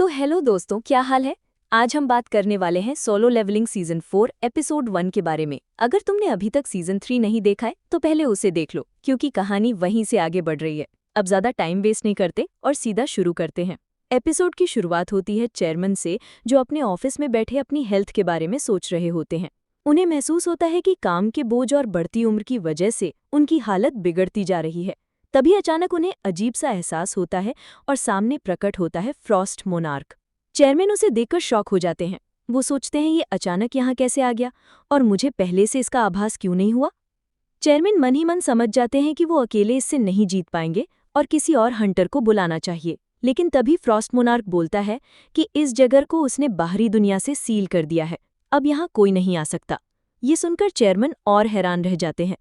तो हेलो दोस्तों, क्या हाल है। आज हम बात करने वाले हैं सोलो लेवलिंग सीजन 4 एपिसोड 1 के बारे में। अगर तुमने अभी तक सीजन 3 नहीं देखा है तो पहले उसे देख लो, क्योंकि कहानी वहीं से आगे बढ़ रही है। अब ज्यादा टाइम वेस्ट नहीं करते और सीधा शुरू करते हैं। एपिसोड की शुरुआत होती है चेयरमैन से, जो अपने ऑफिस में बैठे अपनी हेल्थ के बारे में सोच रहे होते हैं। उन्हें महसूस होता है कि काम के बोझ और बढ़ती उम्र की वजह से उनकी हालत बिगड़ती जा रही है। तभी अचानक उन्हें अजीब सा एहसास होता है और सामने प्रकट होता है फ्रॉस्ट मोनार्क। चेयरमैन उसे देखकर शॉक हो जाते हैं। वो सोचते हैं ये अचानक यहाँ कैसे आ गया और मुझे पहले से इसका आभास क्यों नहीं हुआ। चेयरमैन मन ही मन समझ जाते हैं कि वो अकेले इससे नहीं जीत पाएंगे और किसी और हंटर को बुलाना चाहिए। लेकिन तभी फ्रॉस्ट मोनार्क बोलता है कि इस जगह को उसने बाहरी दुनिया से सील कर दिया है, अब यहाँ कोई नहीं आ सकता। ये सुनकर चेयरमैन और हैरान रह जाते हैं।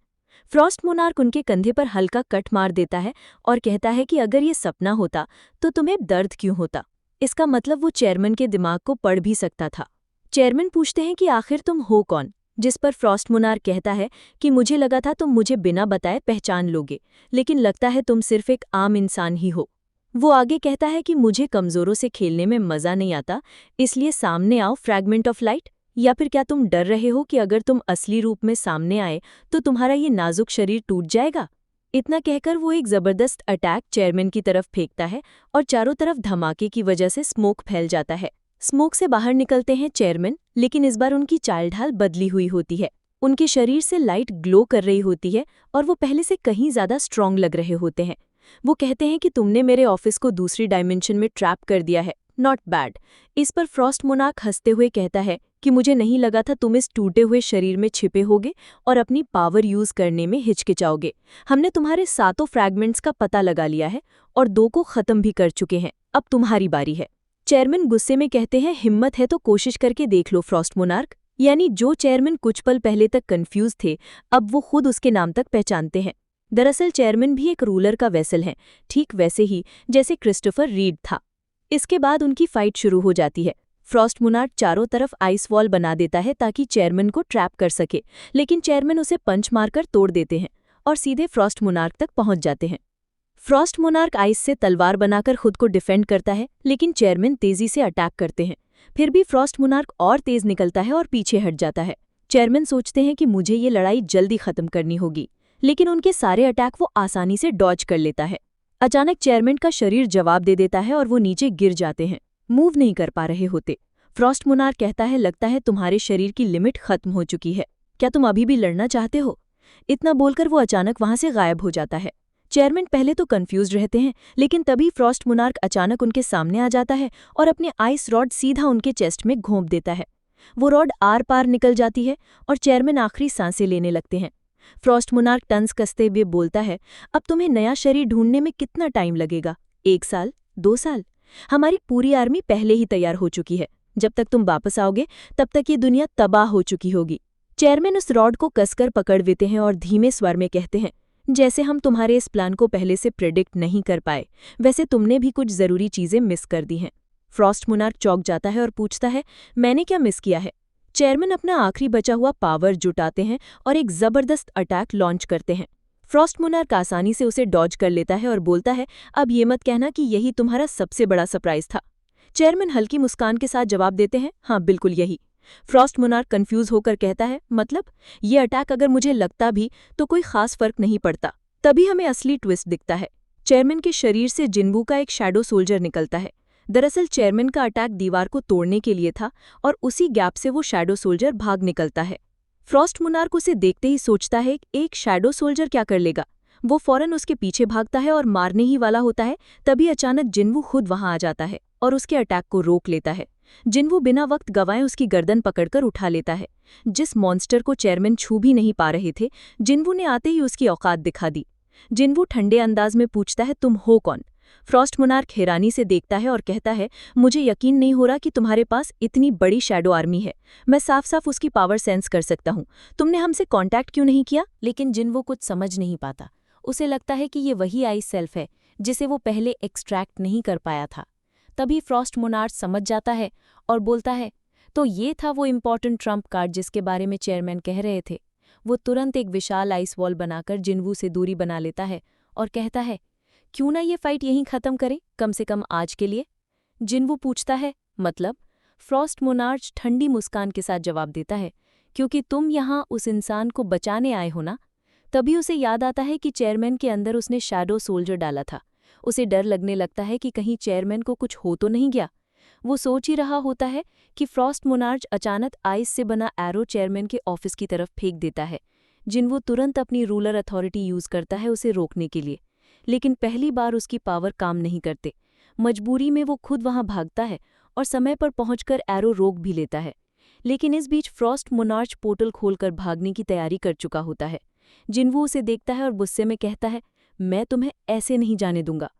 फ्रॉस्ट मोनार्क उनके कंधे पर हल्का कट मार देता है और कहता है कि अगर ये सपना होता तो तुम्हें दर्द क्यों होता। इसका मतलब वो चेयरमैन के दिमाग को पढ़ भी सकता था। चेयरमैन पूछते हैं कि आखिर तुम हो कौन, जिस पर फ्रॉस्ट मोनार्क कहता है कि मुझे लगा था तुम मुझे बिना बताए पहचान लोगे, लेकिन लगता है तुम सिर्फ एक आम इंसान ही हो। वो आगे कहता है कि मुझे कमजोरों से खेलने में मजा नहीं आता, इसलिए सामने आओ फ्रैगमेंट ऑफ लाइट। या फिर क्या तुम डर रहे हो कि अगर तुम असली रूप में सामने आए तो तुम्हारा ये नाजुक शरीर टूट जाएगा। इतना कहकर वो एक जबरदस्त अटैक चेयरमैन की तरफ फेंकता है और चारों तरफ धमाके की वजह से स्मोक फैल जाता है। स्मोक से बाहर निकलते हैं चेयरमैन, लेकिन इस बार उनकी चाल ढाल बदली हुई होती है। उनके शरीर से लाइट ग्लो कर रही होती है और वो पहले से कहीं ज्यादा स्ट्रांग लग रहे होते हैं। वो कहते हैं कि तुमने मेरे ऑफिस को दूसरी डायमेंशन में ट्रैप कर दिया है, नॉट बैड। इस पर फ्रॉस्ट मोनार्क हंसते हुए कहता है कि मुझे नहीं लगा था तुम इस टूटे हुए शरीर में छिपे होगे और अपनी पावर यूज करने में हिचकिचाओगे। हमने तुम्हारे 7 फ्रैगमेंट्स का पता लगा लिया है और 2 को खत्म भी कर चुके हैं, अब तुम्हारी बारी है। चेयरमैन गुस्से में कहते हैं हिम्मत है तो कोशिश करके देख लो फ्रॉस्ट मोनार्क। यानी जो चेयरमैन कुछ पल पहले तक कंफ्यूज थे, अब वो खुद उसके नाम तक पहचानते हैं। दरअसल चेयरमैन भी एक रूलर का वेसल है, ठीक वैसे ही जैसे क्रिस्टोफर रीड था। इसके बाद उनकी फाइट शुरू हो जाती है। फ्रॉस्ट मोनार्क चारों तरफ आइस वॉल बना देता है ताकि चेयरमैन को ट्रैप कर सके, लेकिन चेयरमैन उसे पंच मारकर तोड़ देते हैं और सीधे फ्रॉस्ट मोनार्क तक पहुंच जाते हैं। फ्रॉस्ट मोनार्क आइस से तलवार बनाकर खुद को डिफेंड करता है, लेकिन चेयरमैन तेजी से अटैक करते हैं। फिर भी फ्रॉस्ट मोनार्क और तेज निकलता है और पीछे हट जाता है। चेयरमैन सोचते हैं कि मुझे ये लड़ाई जल्दी खत्म करनी होगी, लेकिन उनके सारे अटैक वो आसानी से डॉज कर लेता है। अचानक चेयरमैन का शरीर जवाब दे देता है और वो नीचे गिर जाते हैं, मूव नहीं कर पा रहे होते। फ्रॉस्ट मोनार्क कहता है लगता है तुम्हारे शरीर की लिमिट खत्म हो चुकी है, क्या तुम अभी भी लड़ना चाहते हो। इतना बोलकर वो अचानक वहां से गायब हो जाता है। चेयरमैन पहले तो कंफ्यूज रहते हैं, लेकिन तभी फ्रॉस्ट मोनार्क अचानक उनके सामने आ जाता है और अपने आइस रॉड सीधा उनके चेस्ट में घोंप देता है। वो रॉड आर पार निकल जाती है और चेयरमैन आखिरी सांसें लेने लगते हैं। फ्रॉस्ट मोनार्क तंज कसते हुए बोलता है अब तुम्हें नया शरीर ढूंढने में कितना टाइम लगेगा, 1 साल, 2 साल। हमारी पूरी आर्मी पहले ही तैयार हो चुकी है, जब तक तुम वापस आओगे तब तक ये दुनिया तबाह हो चुकी होगी। चेयरमैन उस रॉड को कसकर पकड़ लेते हैं और धीमे स्वर में कहते हैं जैसे हम तुम्हारे इस प्लान को पहले से प्रेडिक्ट नहीं कर पाए, वैसे तुमने भी कुछ जरूरी चीजें मिस कर दी हैं। फ्रॉस्ट मोनार्क चौंक जाता है और पूछता है मैंने क्या मिस किया है। चेयरमैन अपना आखिरी बचा हुआ पावर जुटाते हैं और एक जबरदस्त अटैक लॉन्च करते हैं। फ्रॉस्ट मोनार्क आसानी से उसे डॉज कर लेता है और बोलता है अब ये मत कहना कि यही तुम्हारा सबसे बड़ा सरप्राइज था। चेयरमैन हल्की मुस्कान के साथ जवाब देते हैं हाँ बिल्कुल यही। फ्रॉस्ट मोनार्क कंफ्यूज होकर कहता है मतलब ये अटैक अगर मुझे लगता भी तो कोई खास फर्क नहीं पड़ता। तभी हमें असली ट्विस्ट दिखता है। चेयरमैन के शरीर से जिन्वू का एक शैडो सोल्जर निकलता है। दरअसल चेयरमैन का अटैक दीवार को तोड़ने के लिए था और उसी गैप से वो शैडो सोल्जर भाग निकलता है। फ्रॉस्ट मोनार्क उसे देखते ही सोचता है एक शैडो सोल्जर क्या कर लेगा। वो फौरन उसके पीछे भागता है और मारने ही वाला होता है, तभी अचानक जिन्वू खुद वहां आ जाता है और उसके अटैक को रोक लेता है। जिन्वू बिना वक्त गवाए उसकी गर्दन पकड़कर उठा लेता है। जिस मॉन्स्टर को चेयरमैन छू भी नहीं पा रहे थे, जिन्वू ने आते ही उसकी औकात दिखा दी। जिन्वू ठंडे अंदाज में पूछता है तुम हो कौन। फ्रॉस्ट मोनार्क हैरानी से देखता है और कहता है मुझे यकीन नहीं हो रहा कि तुम्हारे पास इतनी बड़ी शैडो आर्मी है। मैं साफ साफ उसकी पावर सेंस कर सकता हूँ, तुमने हमसे कांटेक्ट क्यों नहीं किया। लेकिन जिन्वू कुछ समझ नहीं पाता। उसे लगता है कि ये वही आई सेल्फ है जिसे वो पहले एक्सट्रैक्ट नहीं कर पाया था। तभी फ्रॉस्ट मोनार्क समझ जाता है और बोलता है तो ये था वो इम्पॉर्टेंट ट्रम्प कार्ड जिसके बारे में चेयरमैन कह रहे थे। वो तुरंत एक विशाल आइस वॉल बनाकर जिन्वू से दूरी बना लेता है और कहता है क्यों ना ये फाइट यहीं खत्म करें, कम से कम आज के लिए। जिन्वू पूछता है, मतलब? फ्रॉस्ट मोनार्च ठंडी मुस्कान के साथ जवाब देता है, क्योंकि तुम यहाँ उस इंसान को बचाने आए हो ना। तभी उसे याद आता है कि चेयरमैन के अंदर उसने शैडो सोल्जर डाला था। उसे डर लगने लगता है कि कहीं चेयरमैन को कुछ हो तो नहीं गया। वो सोच ही रहा होता है कि फ्रॉस्ट मोनार्च अचानक आइस से बना एरो चेयरमैन के ऑफिस की तरफ फेंक देता है। जिन्वू तुरंत अपनी रूलर अथॉरिटी यूज करता है उसे रोकने के लिए, लेकिन पहली बार उसकी पावर काम नहीं करते। मजबूरी में वो खुद वहां भागता है और समय पर पहुंचकर एरो रोक भी लेता है। लेकिन इस बीच फ्रॉस्ट मोनार्च पोर्टल खोलकर भागने की तैयारी कर चुका होता है। जिन्वू उसे देखता है और गुस्से में कहता है, मैं तुम्हें ऐसे नहीं जाने दूंगा।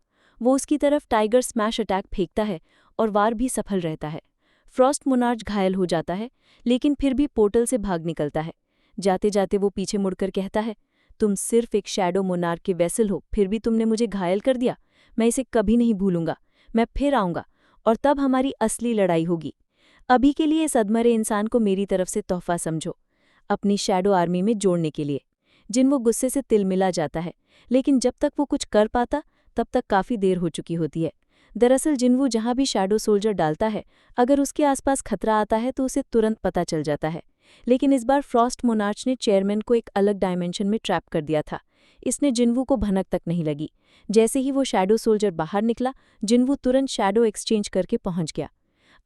वो उसकी तरफ टाइगर स्मैश अटैक फेंकता है और वार भी सफल रहता है। फ्रॉस्ट मोनार्च घायल हो जाता है, लेकिन फिर भी पोर्टल से भाग निकलता है। जाते जाते वो पीछे मुड़कर कहता है, तुम सिर्फ एक शैडो मोनार्क के वेसल हो, फिर भी तुमने मुझे घायल कर दिया। मैं इसे कभी नहीं भूलूंगा। मैं फिर आऊंगा और तब हमारी असली लड़ाई होगी। अभी के लिए इस अधमरे इंसान को मेरी तरफ से तोहफा समझो, अपनी शैडो आर्मी में जोड़ने के लिए। जिन्वू गुस्से से तिलमिला जाता है, लेकिन जब तक वो कुछ कर पाता तब तक काफी देर हो चुकी होती है। दरअसल जिन्वू जहां भी शैडो सोल्जर डालता है, अगर उसके आसपास खतरा आता है तो उसे तुरंत पता चल जाता है। लेकिन इस बार फ्रॉस्ट मोनार्च ने चेयरमैन को एक अलग डायमेंशन में ट्रैप कर दिया था। इसने जिन्वू को भनक तक नहीं लगी। जैसे ही वो शैडो सोल्जर बाहर निकला, जिन्वू तुरंत शैडो एक्सचेंज करके पहुंच गया।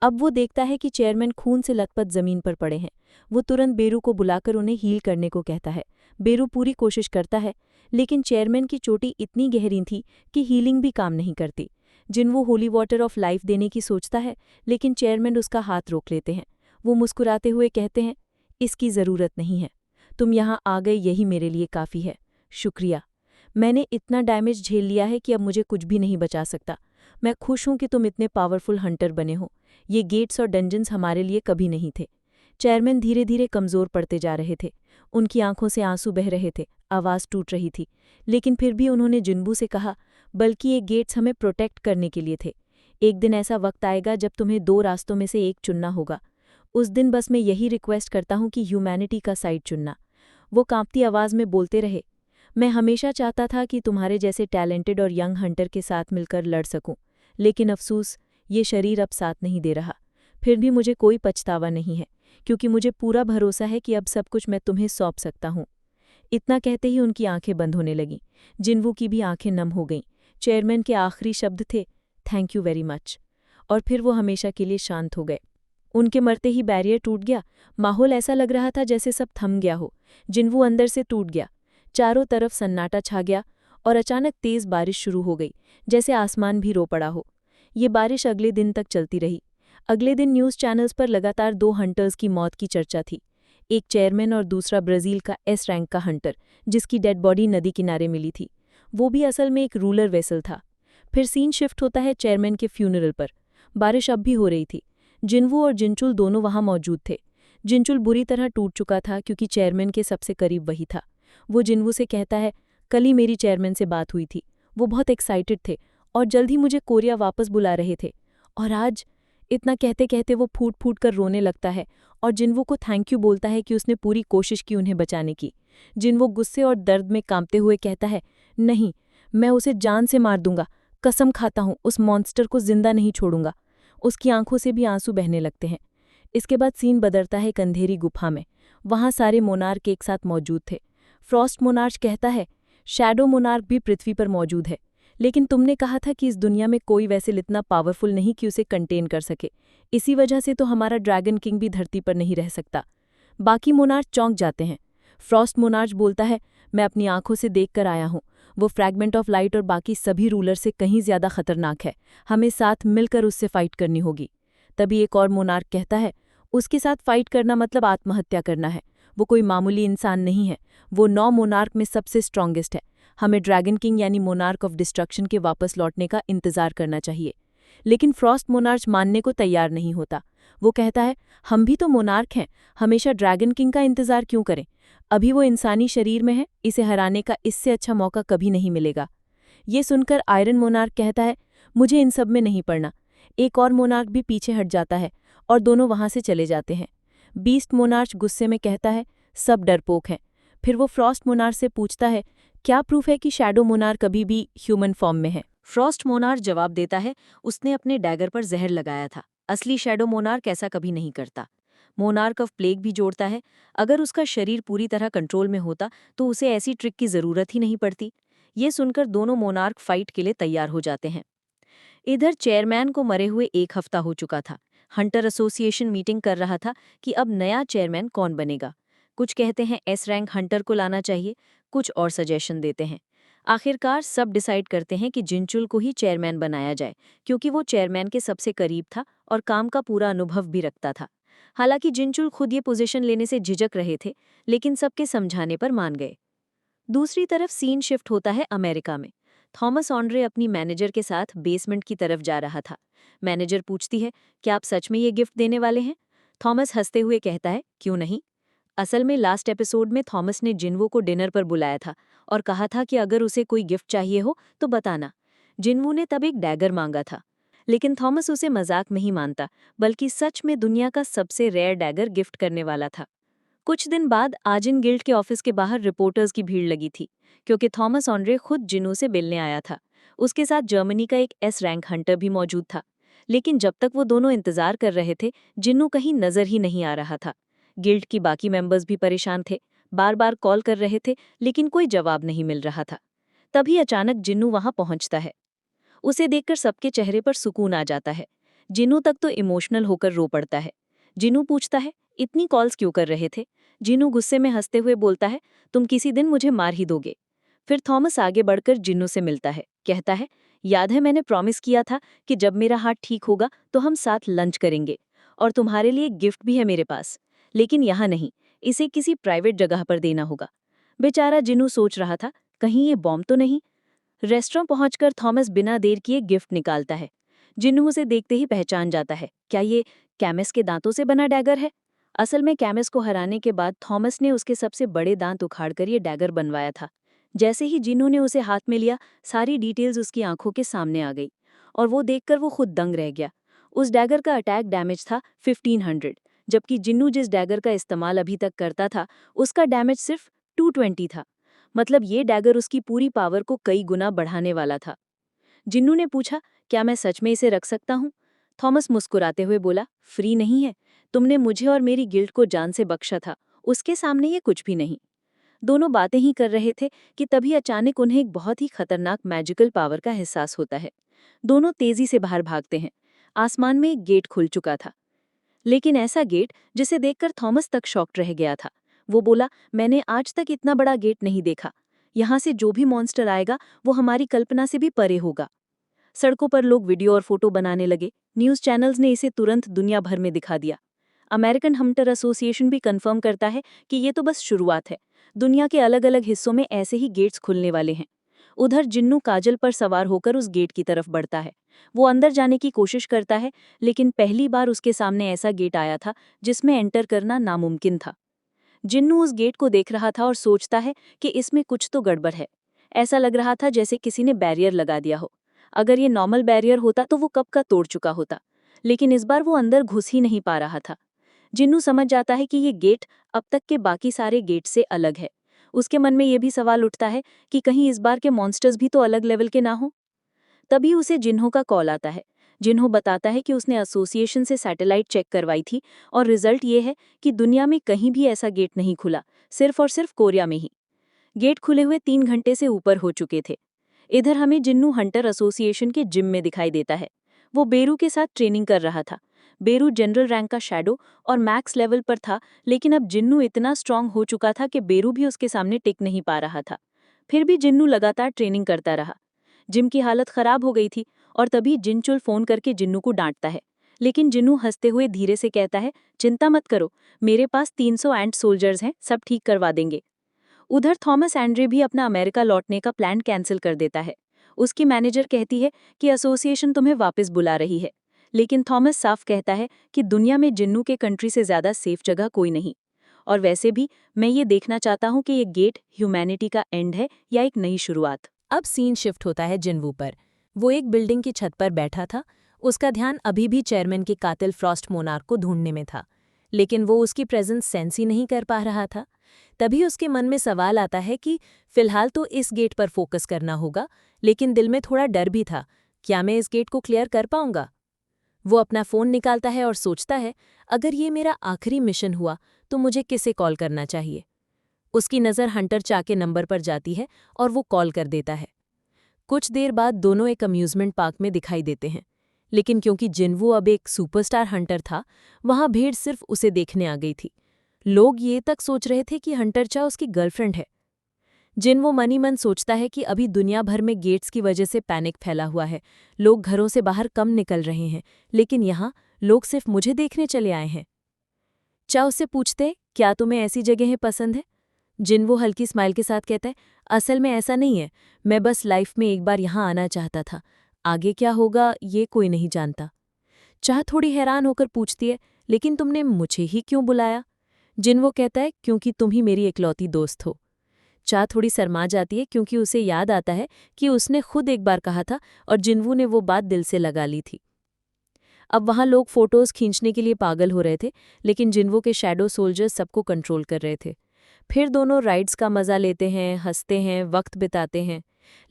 अब वो देखता है कि चेयरमैन खून से लथपथ जमीन पर पड़े हैं। वो तुरंत बेरू को बुलाकर उन्हें हील करने को कहता है। बेरू पूरी कोशिश करता है, लेकिन चेयरमैन की चोटी इतनी गहरी थी कि हीलिंग भी काम नहीं करती। जिन्वू होली वाटर ऑफ लाइफ देने की सोचता है, लेकिन चेयरमैन उसका हाथ रोक लेते हैं। वो मुस्कुराते हुए कहते हैं, इसकी ज़रूरत नहीं है। तुम यहाँ आ गए, यही मेरे लिए काफ़ी है। शुक्रिया। मैंने इतना डैमेज झेल लिया है कि अब मुझे कुछ भी नहीं बचा सकता। मैं खुश हूँ कि तुम इतने पावरफुल हंटर बने हो। ये गेट्स और डंजन्स हमारे लिए कभी नहीं थे। चेयरमैन धीरे धीरे कमज़ोर पड़ते जा रहे थे। उनकी आंखों से आंसू बह रहे थे, आवाज़ टूट रही थी। लेकिन फिर भी उन्होंने जिन्वू से कहा, बल्कि ये गेट्स हमें प्रोटेक्ट करने के लिए थे। एक दिन ऐसा वक्त आएगा जब तुम्हें दो रास्तों में से एक चुनना होगा। उस दिन बस मैं यही रिक्वेस्ट करता हूँ कि ह्यूमैनिटी का साइड चुनना। वो कांपती आवाज़ में बोलते रहे, मैं हमेशा चाहता था कि तुम्हारे जैसे टैलेंटेड और यंग हंटर के साथ मिलकर लड़ सकूं, लेकिन अफसोस ये शरीर अब साथ नहीं दे रहा। फिर भी मुझे कोई पछतावा नहीं है, क्योंकि मुझे पूरा भरोसा है कि अब सब कुछ मैं तुम्हें सौंप सकता हूँ। इतना कहते ही उनकी आंखें बंद होने लगीं। जिन्वू की भी आंखें नम हो गईं। चेयरमैन के आखिरी शब्द थे, थैंक यू वेरी मच। और फिर वो हमेशा के लिए शांत हो गए। उनके मरते ही बैरियर टूट गया। माहौल ऐसा लग रहा था जैसे सब थम गया हो। जिन्वू अंदर से टूट गया। चारों तरफ सन्नाटा छा गया और अचानक तेज बारिश शुरू हो गई, जैसे आसमान भी रो पड़ा हो। ये बारिश अगले दिन तक चलती रही। अगले दिन न्यूज़ चैनल्स पर लगातार दो हंटर्स की मौत की चर्चा थी। एक चेयरमैन और दूसरा ब्राज़ील का एस रैंक का हंटर, जिसकी डेड बॉडी नदी किनारे मिली थी। वो भी असल में एक रूलर वेसल था। फिर सीन शिफ्ट होता है चेयरमैन के फ्यूनरल पर। बारिश अब भी हो रही थी। जिन्वू और जिनचुल दोनों वहां मौजूद थे। जिनचुल बुरी तरह टूट चुका था क्योंकि चेयरमैन के सबसे करीब वही था। वो जिन्वू से कहता है, कल ही मेरी चेयरमैन से बात हुई थी। वो बहुत एक्साइटेड थे और जल्द ही मुझे कोरिया वापस बुला रहे थे। और आज? इतना कहते कहते वो फूट फूट कर रोने लगता है और जिन्वू को थैंक यू बोलता है कि उसने पूरी कोशिश की उन्हें बचाने की। जिन्वू गुस्से और दर्द में कांपते हुए कहता है, नहीं, मैं उसे जान से मार दूंगा। कसम खाता हूँ, उस मॉन्स्टर को जिंदा नहीं छोड़ूंगा। उसकी आंखों से भी आंसू बहने लगते हैं। इसके बाद सीन बदलता है एक अंधेरी गुफा में। वहां सारे मोनार्क एक साथ मौजूद थे। फ्रॉस्ट मोनार्च कहता है, शैडो मोनार्क भी पृथ्वी पर मौजूद है, लेकिन तुमने कहा था कि इस दुनिया में कोई वैसे इतना पावरफुल नहीं कि उसे कंटेन कर सके। इसी वजह से तो हमारा ड्रैगन किंग भी धरती पर नहीं रह सकता। बाकी मोनार्च चौंक जाते हैं। फ्रॉस्ट मोनार्च बोलता है, मैं अपनी आंखों से देख कर आया हूँ। वो फ्रैगमेंट ऑफ लाइट और बाकी सभी रूलर से कहीं ज्यादा खतरनाक है। हमें साथ मिलकर उससे फाइट करनी होगी। तभी एक और मोनार्क कहता है, उसके साथ फाइट करना मतलब आत्महत्या करना है। वो कोई मामूली इंसान नहीं है। वो 9 मोनार्क में सबसे स्ट्रॉन्गेस्ट है। हमें ड्रैगन किंग यानी मोनार्क ऑफ डिस्ट्रक्शन के वापस लौटने का इंतजार करना चाहिए। लेकिन फ्रॉस्ट मोनार्च मानने को तैयार नहीं होता। वो कहता है, हम भी तो मोनार्क हैं, हमेशा ड्रैगन किंग का इंतजार क्यों करें? अभी वो इंसानी शरीर में है, इसे हराने का इससे अच्छा मौका कभी नहीं मिलेगा। ये सुनकर आयरन मोनार्क कहता है, मुझे इन सब में नहीं पड़ना। एक और मोनार्क भी पीछे हट जाता है और दोनों वहां से चले जाते हैं। बीस्ट मोनार्च गुस्से में कहता है, सब डरपोक हैं। फिर वो फ्रॉस्ट मोनार्च से पूछता है, क्या प्रूफ है कि शैडो मोनार्क कभी भी ह्यूमन फॉर्म में है? फ्रॉस्ट मोनार्क जवाब देता है, उसने अपने डैगर पर जहर लगाया था। असली शैडो मोनार्क ऐसा कभी नहीं करता। मोनार्क ऑफ प्लेग भी जोड़ता है, अगर उसका शरीर पूरी तरह कंट्रोल में होता तो उसे ऐसी ट्रिक की जरूरत ही नहीं पड़ती। ये सुनकर दोनों मोनार्क फाइट के लिए तैयार हो जाते हैं। इधर चेयरमैन को मरे हुए 1 हफ्ता हो चुका था। हंटर एसोसिएशन मीटिंग कर रहा था कि अब नया चेयरमैन कौन बनेगा। कुछ कहते हैं एस रैंक हंटर को लाना चाहिए, कुछ और सजेशन देते हैं। आखिरकार सब डिसाइड करते हैं कि जिनचुल को ही चेयरमैन बनाया जाए, क्योंकि वो चेयरमैन के सबसे करीब था और काम का पूरा अनुभव भी रखता था। हालांकि जिनचुल खुद ये पोजीशन लेने से झिझक रहे थे, लेकिन सबके समझाने पर मान गए। दूसरी तरफ सीन शिफ्ट होता है अमेरिका में। थॉमस ऑन्ड्रे अपनी मैनेजर के साथ बेसमेंट की तरफ जा रहा था। मैनेजर पूछती है, क्या आप सच में ये गिफ्ट देने वाले हैं? थॉमस हंसते हुए कहता है, क्यों नहीं। असल में लास्ट एपिसोड में थॉमस ने जिनवू को डिनर पर बुलाया था और कहा था कि अगर उसे कोई गिफ्ट चाहिए हो तो बताना। जिनवू ने तब एक डैगर मांगा था, लेकिन थॉमस उसे मजाक में ही मानता, बल्कि सच में दुनिया का सबसे रेयर डैगर गिफ्ट करने वाला था। कुछ दिन बाद आजिन गिल्ड के ऑफिस के बाहर रिपोर्टर्स की भीड़ लगी थी, क्योंकि थॉमस ऑन्ड्रे खुद जिनू से मिलने आया था। उसके साथ जर्मनी का एक एस रैंक हंटर भी मौजूद था। लेकिन जब तक वो दोनों इंतजार कर रहे थे, जिन्नू कहीं नजर ही नहीं आ रहा था। गिल्ड की बाकी मेंबर्स भी परेशान थे, बार बार कॉल कर रहे थे, लेकिन कोई जवाब नहीं मिल रहा था। तभी अचानक जिन्नू वहां पहुंचता है। उसे देखकर सबके चेहरे पर सुकून आ जाता है। जिन्नू तक तो इमोशनल होकर रो पड़ता है। जिन्नू पूछता है, इतनी कॉल्स क्यों कर रहे थे? जिन्नू गुस्से में हंसते हुए बोलता है, तुम किसी दिन मुझे मार ही दोगे। फिर थॉमस आगे बढ़कर जिन्नू से मिलता है, कहता है, याद है मैंने प्रॉमिस किया था कि जब मेरा हाथ ठीक होगा तो हम साथ लंच करेंगे, और तुम्हारे लिए गिफ्ट भी है मेरे पास, लेकिन यहाँ नहीं, इसे किसी प्राइवेट जगह पर देना होगा। बेचारा जिन्नू सोच रहा था, कहीं ये बॉम्ब तो नहीं। रेस्टोरेंट पहुंचकर थॉमस बिना देर किए गिफ्ट निकालता है। जिन्नू उसे देखते ही पहचान जाता है, क्या ये कैमिस के दांतों से बना डैगर है? असल में कैमिस को हराने के बाद थॉमस ने उसके सबसे बड़े दांत उखाड़कर ये डैगर बनवाया था। जैसे ही जिन्नू ने उसे हाथ में लिया, सारी डिटेल्स उसकी आंखों के सामने आ गई, और वो देखकर वो खुद दंग रह गया। उस डैगर का अटैक डैमेज था 1500, जबकि जिन्नू जिस डैगर का इस्तेमाल अभी तक करता था उसका डैमेज सिर्फ 220 था। मतलब ये डैगर उसकी पूरी पावर को कई गुना बढ़ाने वाला था। जिन्नू ने पूछा, क्या मैं सच में इसे रख सकता हूँ? थॉमस मुस्कुराते हुए बोला, फ्री नहीं है। तुमने मुझे और मेरी गिल्ड को जान से बख्शा था, उसके सामने ये कुछ भी नहीं। दोनों बातें ही कर रहे थे कि तभी अचानक उन्हें एक बहुत ही खतरनाक मैजिकल पावर का एहसास होता है। दोनों तेजी से बाहर भागते हैं। आसमान में एक गेट खुल चुका था, लेकिन ऐसा गेट जिसे देखकर थॉमस तक शॉक्ड रह गया था। वो बोला, मैंने आज तक इतना बड़ा गेट नहीं देखा। यहाँ से जो भी मॉन्स्टर आएगा वो हमारी कल्पना से भी परे होगा। सड़कों पर लोग वीडियो और फोटो बनाने लगे। न्यूज़ चैनल्स ने इसे तुरंत दुनिया भर में दिखा दिया। अमेरिकन हंटर एसोसिएशन भी कंफर्म करता है कि ये तो बस शुरुआत है। दुनिया के अलग अलग हिस्सों में ऐसे ही गेट्स खुलने वाले हैं। उधर जिन्नू काजल पर सवार होकर उस गेट की तरफ बढ़ता है। वो अंदर जाने की कोशिश करता है, लेकिन पहली बार उसके सामने ऐसा गेट आया था जिसमें एंटर करना नामुमकिन था। जिन्नू उस गेट को देख रहा था और सोचता है कि इसमें कुछ तो गड़बड़ है। ऐसा लग रहा था जैसे किसी ने बैरियर लगा दिया हो। अगर ये नॉर्मल बैरियर होता तो वो कब का तोड़ चुका होता, लेकिन इस बार वो अंदर घुस ही नहीं पा रहा था। जिन्नू समझ जाता है कि ये गेट अब तक के बाकी सारे गेट से अलग है। उसके मन में ये भी सवाल उठता है कि कहीं इस बार के मॉन्स्टर्स भी तो अलग लेवल के ना हो। तभी उसे जिन्हो का कॉल आता है। जिन्हो बताता है कि उसने एसोसिएशन से सैटेलाइट चेक करवाई थी, और रिजल्ट ये है कि दुनिया में कहीं भी ऐसा गेट नहीं खुला, सिर्फ और सिर्फ कोरिया में ही। गेट खुले हुए 3 घंटे से ऊपर हो चुके थे। इधर हमें जिन्नू हंटर एसोसिएशन के जिम में दिखाई देता है। वो बेरू के साथ ट्रेनिंग कर रहा था। बेरू जनरल रैंक का शैडो और मैक्स लेवल पर था, लेकिन अब जिन्नू इतना स्ट्रांग हो चुका था कि बेरू भी उसके सामने टिक नहीं पा रहा था। फिर भी जिन्नू लगातार ट्रेनिंग करता रहा। जिम की हालत खराब हो गई थी, और तभी जिनचुल फोन करके जिन्नू को डांटता है। लेकिन जिन्नू हंसते हुए धीरे से कहता है, चिंता मत करो, मेरे पास 300 एंट सोल्जर्स हैं, सब ठीक करवा देंगे। उधर थॉमस एंड्रे भी अपना अमेरिका लौटने का प्लान कैंसिल कर देता है। उसकी मैनेजर कहती है कि एसोसिएशन तुम्हें वापस बुला रही है, लेकिन थॉमस साफ कहता है कि दुनिया में जिन्नू के कंट्री से ज़्यादा सेफ जगह कोई नहीं। और वैसे भी मैं ये देखना चाहता हूँ कि ये गेट ह्यूमैनिटी का एंड है या एक नई शुरुआत। अब सीन शिफ्ट होता है जिन्वू पर। वो एक बिल्डिंग की छत पर बैठा था। उसका ध्यान अभी भी चेयरमैन के कातिल फ्रॉस्ट मोनार्क को ढूंढने में था। लेकिन वो उसकी प्रेजेंस सेंस ही नहीं कर पा रहा था। तभी उसके मन में सवाल आता है कि फिलहाल तो इस गेट पर फोकस करना होगा, लेकिन दिल में थोड़ा डर भी था, क्या मैं इस गेट को क्लियर कर पाऊंगा? वो अपना फ़ोन निकालता है और सोचता है, अगर ये मेरा आखिरी मिशन हुआ तो मुझे किसे कॉल करना चाहिए। उसकी नज़र हंटर चा के नंबर पर जाती है और वो कॉल कर देता है। कुछ देर बाद दोनों एक अम्यूज़मेंट पार्क में दिखाई देते हैं, लेकिन क्योंकि जिन्वू अब एक सुपरस्टार हंटर था, वहाँ भीड़ सिर्फ उसे देखने आ गई थी। लोग ये तक सोच रहे थे कि हंटर चा उसकी गर्लफ्रेंड है। जिन्वू मनी मन सोचता है कि अभी दुनिया भर में गेट्स की वजह से पैनिक फैला हुआ है, लोग घरों से बाहर कम निकल रहे हैं, लेकिन यहाँ लोग सिर्फ मुझे देखने चले आए हैं। चा उससे पूछते, क्या तुम्हें ऐसी जगहें पसंद है? जिन्वू हल्की स्माइल के साथ कहता है, असल में ऐसा नहीं है, मैं बस लाइफ में एक बार यहाँ आना चाहता था, आगे क्या होगा ये कोई नहीं जानता। चाह थोड़ी हैरान होकर पूछती है, लेकिन तुमने मुझे ही क्यों बुलाया? जिन्वू कहता है, क्योंकि तुम ही मेरी इकलौती दोस्त हो। चाह थोड़ी शर्मा जाती है क्योंकि उसे याद आता है कि उसने खुद एक बार कहा था और जिन्वू ने वो बात दिल से लगा ली थी। अब वहाँ लोग फोटोज खींचने के लिए पागल हो रहे थे, लेकिन जिन्वू के शैडो सोल्जर्स सबको कंट्रोल कर रहे थे। फिर दोनों राइड्स का मजा लेते हैं, हंसते हैं, वक्त बिताते हैं।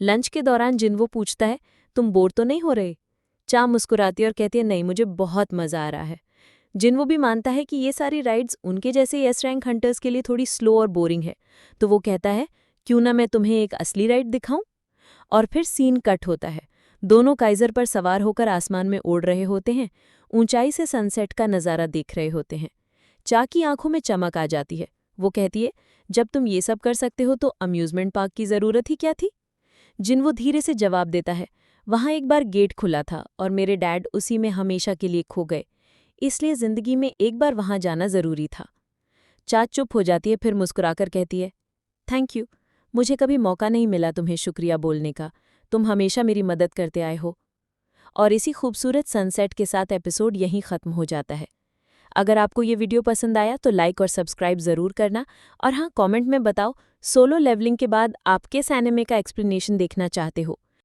लंच के दौरान जिन्वू पूछता है, तुम बोर तो नहीं हो रहे? चा मुस्कुराती है और कहती है, नहीं, मुझे बहुत मजा आ रहा है। जिन्वू भी मानता है कि ये सारी राइड्स उनके जैसे एस रैंक हंटर्स के लिए थोड़ी स्लो और बोरिंग है, तो वो कहता है, क्यों ना मैं तुम्हें एक असली राइड दिखाऊं? और फिर सीन कट होता है। दोनों काइजर पर सवार होकर आसमान में उड़ रहे होते हैं, ऊंचाई से सनसेट का नज़ारा देख रहे होते हैं। चा की आंखों में चमक आ जाती है। वो कहती है, जब तुम ये सब कर सकते हो तो अम्यूज़मेंट पार्क की ज़रूरत ही क्या थी? जिन्वू धीरे से जवाब देता है, वहाँ एक बार गेट खुला था और मेरे डैड उसी में हमेशा के लिए खो गए, इसलिए ज़िंदगी में एक बार वहाँ जाना ज़रूरी था। चा चुप हो जाती है, फिर मुस्कुराकर कहती है, थैंक यू, मुझे कभी मौका नहीं मिला तुम्हें शुक्रिया बोलने का, तुम हमेशा मेरी मदद करते आए हो। और इसी खूबसूरत सनसेट के साथ एपिसोड यहीं ख़त्म हो जाता है। अगर आपको ये वीडियो पसंद आया तो लाइक और सब्सक्राइब ज़रूर करना, और हाँ, कमेंट में बताओ सोलो लेवलिंग के बाद आप किस एनिमे का एक्सप्लेनेशन देखना चाहते हो।